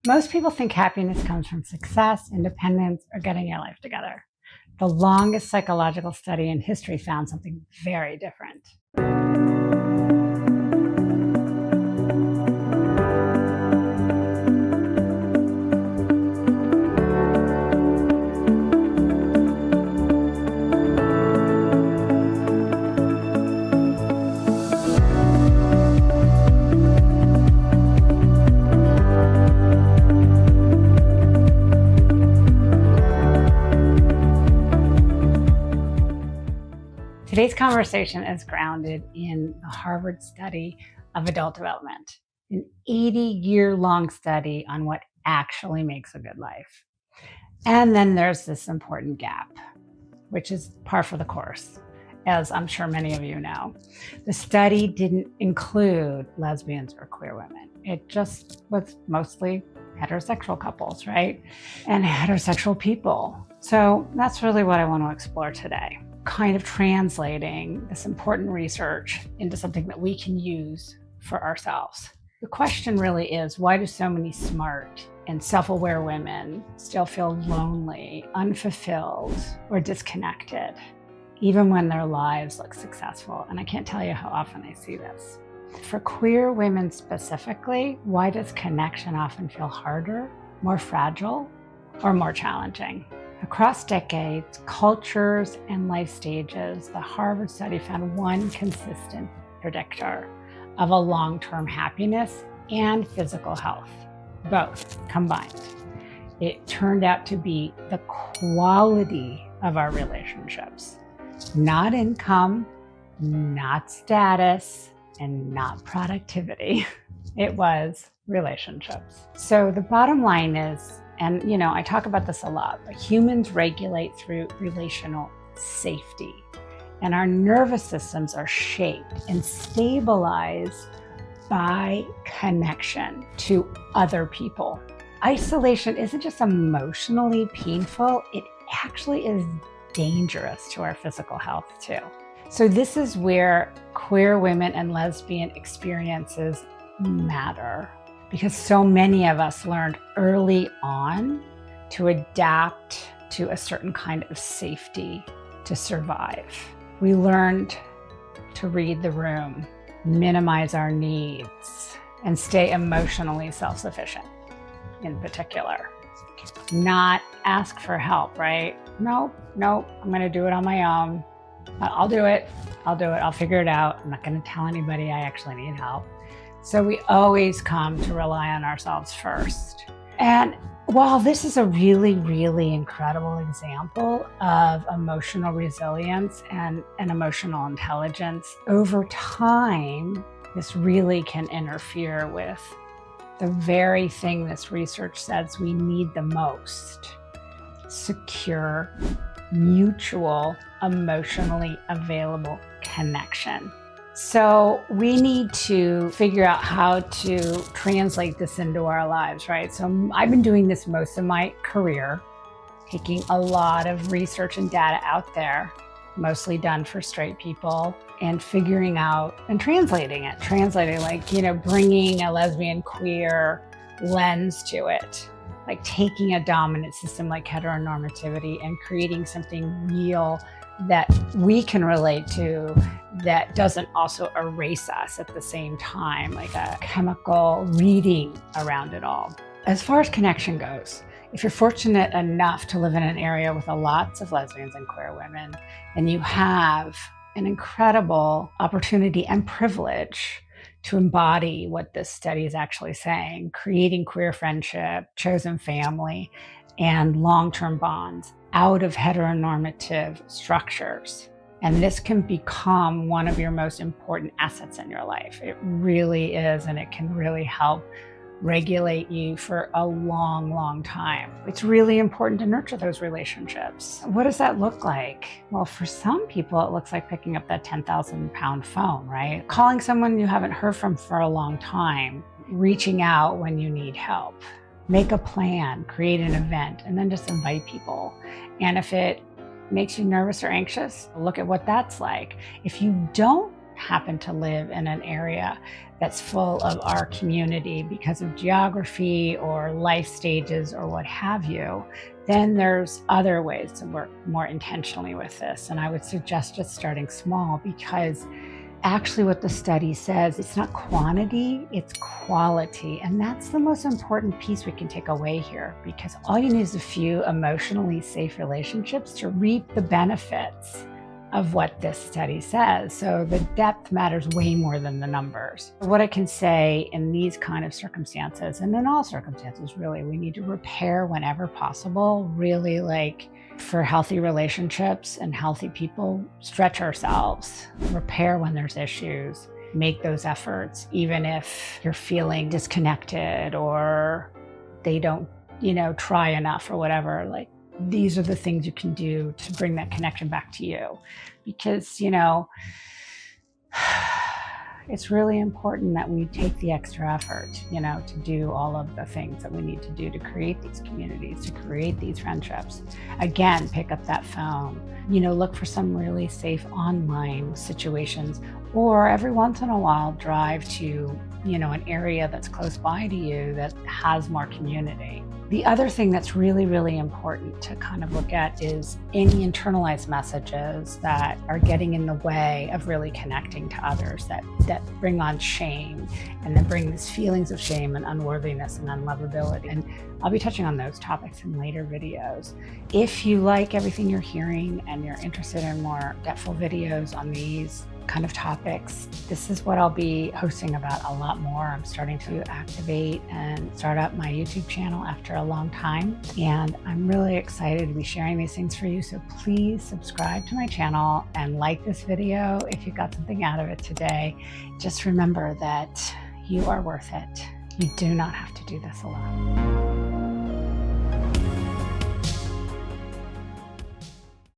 Most people think happiness comes from success, independence, or getting your life together. The longest psychological study in history found something very different. Today's conversation is grounded in the Harvard study of adult development, an 80-year-long study on what actually makes a good life. And then there's this important gap, which is par for the course, as I'm sure many of you know. The study didn't include lesbians or queer women. It just was mostly heterosexual couples, right? And heterosexual people. So that's really what I want to explore today. Kind of translating this important research into something that we can use for ourselves. The question really is, why do so many smart and self-aware women still feel lonely, unfulfilled, or disconnected, even when their lives look successful? And I can't tell you how often I see this. For queer women specifically, why does connection often feel harder, more fragile, or more challenging? Across decades, cultures, and life stages, the Harvard study found one consistent predictor of a long-term happiness and physical health, both combined. It turned out to be the quality of our relationships, not income, not status, and not productivity. It was relationships. So the bottom line is, and I talk about this a lot, but humans regulate through relational safety. And our nervous systems are shaped and stabilized by connection to other people. Isolation isn't just emotionally painful, it actually is dangerous to our physical health too. So this is where queer women and lesbian experiences matter, because so many of us learned early on to adapt to a certain kind of safety to survive. We learned to read the room, minimize our needs, and stay emotionally self-sufficient in particular. Not ask for help, right? Nope, I'm gonna do it on my own. I'll do it, I'll figure it out. I'm not gonna tell anybody I actually need help. So we always come to rely on ourselves first. And while this is a really, really incredible example of emotional resilience and emotional intelligence, over time, this really can interfere with the very thing this research says we need the most: secure, mutual, emotionally available connection. So we need to figure out how to translate this into our lives, right? So I've been doing this most of my career, taking a lot of research and data out there, mostly done for straight people, and figuring out and translating like, bringing a lesbian queer lens to it, like taking a dominant system like heteronormativity and creating something real that we can relate to, that doesn't also erase us at the same time, like a chemical reading around it all. As far as connection goes, if you're fortunate enough to live in an area with lots of lesbians and queer women, then you have an incredible opportunity and privilege to embody what this study is actually saying: creating queer friendship, chosen family, and long-term bonds out of heteronormative structures. And this can become one of your most important assets in your life. It really is, and it can really help regulate you for a long, long time. It's really important to nurture those relationships. What does that look like? Well, for some people, it looks like picking up that 10,000-pound phone, right? Calling someone you haven't heard from for a long time, reaching out when you need help. Make a plan, create an event, and then just invite people. And if it makes you nervous or anxious, look at what that's like. If you don't happen to live in an area that's full of our community because of geography or life stages or what have you, then there's other ways to work more intentionally with this. And I would suggest just starting small, because actually what the study says, it's not quantity, it's quality. And that's the most important piece we can take away here, because all you need is a few emotionally safe relationships to reap the benefits of what this study says. So the depth matters way more than the numbers. What I can say in these kind of circumstances, and in all circumstances really, we need to repair whenever possible. Really, like, for healthy relationships and healthy people, stretch ourselves, repair when there's issues, make those efforts, even if you're feeling disconnected or they don't, try enough or whatever. Like, these are the things you can do to bring that connection back to you, because, it's really important that we take the extra effort, to do all of the things that we need to do to create these communities, to create these friendships. Again, pick up that phone, look for some really safe online situations, or every once in a while drive to, an area that's close by to you that has more community. The other thing that's really, really important to kind of look at is any internalized messages that are getting in the way of really connecting to others, that bring on shame, and that bring these feelings of shame and unworthiness and unlovability. And I'll be touching on those topics in later videos. If you like everything you're hearing and you're interested in more depthful videos on these kind of topics, this is what I'll be hosting about a lot more. I'm starting to activate and start up my YouTube channel after a long time, and I'm really excited to be sharing these things for you. So please subscribe to my channel and like this video if you got something out of it today. Just remember that you are worth it. You do not have to do this alone.